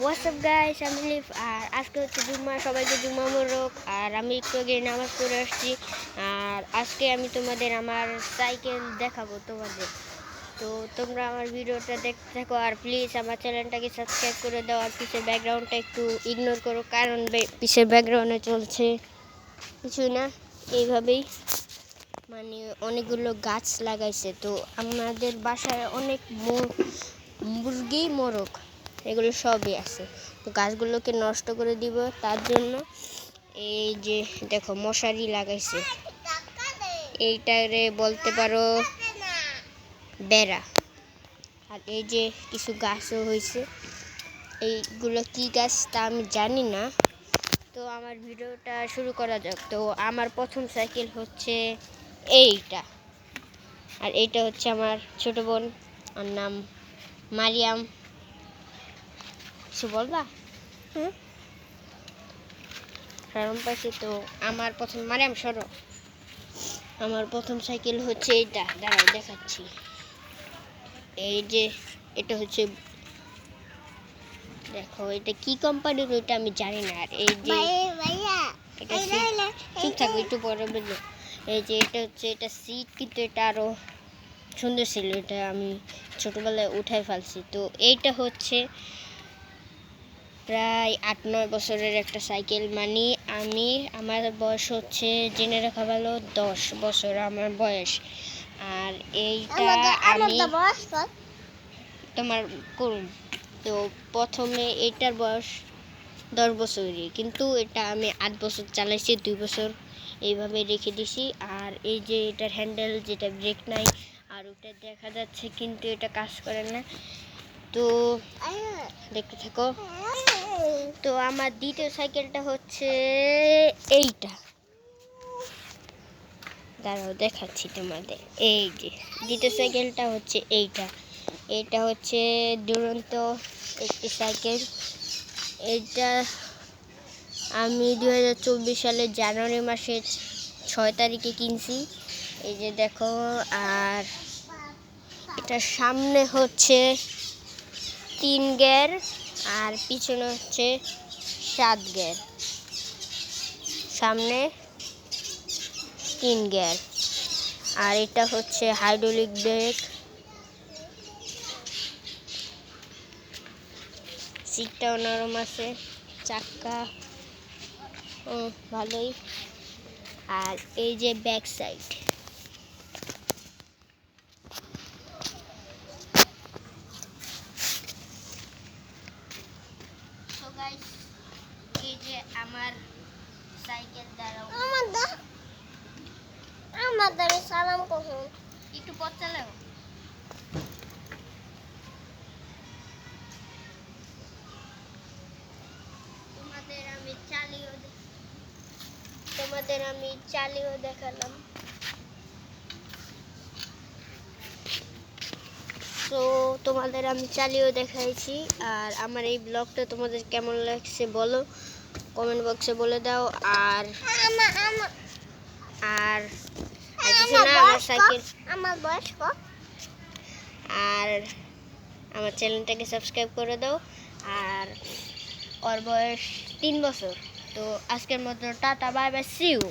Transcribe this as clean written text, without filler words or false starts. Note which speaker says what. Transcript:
Speaker 1: WhatsApp guys, আমি leave. আর আজকে হচ্ছে জুম্মা, সবাইকে জুম্মা মোবারক। আর আমি একটু আগে নামাজ পড়ে আসছি। আর আজকে আমি তোমাদের আমার সাইকেল দেখাবো তোমাদের। তো তোমরা আমার ভিডিওটা দেখতে থাকো, আর প্লিজ আমার চ্যানেলটাকে সাবস্ক্রাইব করে দাও। আর পিছের ব্যাকগ্রাউন্ডটা একটু ইগনোর করো, কারণ পিছের ব্যাকগ্রাউন্ডে চলছে কিছুই না, এইভাবেই মানে অনেকগুলো গাছ লাগাইছে। তো আমাদের বাসায় অনেক মুরগি, মোরগ, এগুলো সবই আছে। তো গাছগুলোকে নষ্ট করে দিব, তার জন্য এই যে দেখো মশারি লাগাইছে, এইটারে বলতে পারো বেড়া। আর এই যে কিছু গাছও হয়েছে, এইগুলো কি গাছ তা আমি জানি না। তো আমার ভিডিওটা শুরু করা যাক। তো আমার প্রথম সাইকেল হচ্ছে এইটা, আর এইটা হচ্ছে আমার ছোট বোন, ওর নাম মারিয়াম। কিছু বলবা? শরম পাইছি তো। আমার প্রথম মারিয়াম সরো, আমার প্রথম সাইকেল হচ্ছে এইটা, দাঁড়াও দেখাচ্ছি। এই যে এটা হচ্ছে, দেখো এটা কি কোম্পানির ওইটা আমি জানি না। আর এই যে এটা চুপ থাকবে, একটু পরে বুঝলো। এই যে এটা হচ্ছে, এটা সিট, কিন্তু এটা আরো সুন্দর ছিল, এটা আমি ছোটবেলায় উঠাই ফেলছি। তো এইটা হচ্ছে প্রায় 8-9 বছরের একটা সাইকেল। মানে আমার বয়স হচ্ছে, জেনে রাখা ভালো, 10 বছর আমার বয়স। আর এইটা আমি তোমার করুন। তো প্রথমে এইটার বয়স 10 বছরই, কিন্তু এটা আমি 8 বছর চালাইছি, 2 বছর এইভাবে রেখে দিছি। আর এই যে এটার হ্যান্ডেল, যেটা ব্রেক নাই, আর ওটা দেখা যাচ্ছে কিন্তু এটা কাজ করে না। তো দেখতে থাকো। তো আমার দ্বিতীয় সাইকেলটা হচ্ছে এইটা, দাঁড়াও দেখাচ্ছি তোমাদের। এই যে দ্বিতীয় সাইকেলটা হচ্ছে এইটা, এটা হচ্ছে দুরন্ত একটি সাইকেল। এটা আমি 2024 সালের জানুয়ারি মাসের 6 তারিখে কিনছি। এই যে দেখো। আর এটার সামনে হচ্ছে 3 গিয়ার, আর পিছনে হচ্ছে 7 গিয়ার। সামনে 3 গিয়ার, আর এটা হচ্ছে হাইড্রোলিক ব্রেক। সিটটাও নরম আছে, চাক্কা ভালোই। আর এই যে ব্যাক সাইড, তো গাইস এই যে আমার সাইকেল। দাঁড়াও আমাদের সালাম কখন একটু পথ চালাও। তোমাদের আমি চালিয়েও দেখালাম। তো তোমাদের আমি চালিয়েও দেখাইছি। আর আমার এই ব্লগটা তোমাদের কেমন লাগছে বলো, কমেন্ট বক্সে বলে দাও। আর আর আমার সাইকেল, আমার বয়স কত, আর আমার চ্যানেলটাকে সাবস্ক্রাইব করে দাও। আর ওর বয়স 3 বছর। তো আজকের মতো tata, bye bye, see you.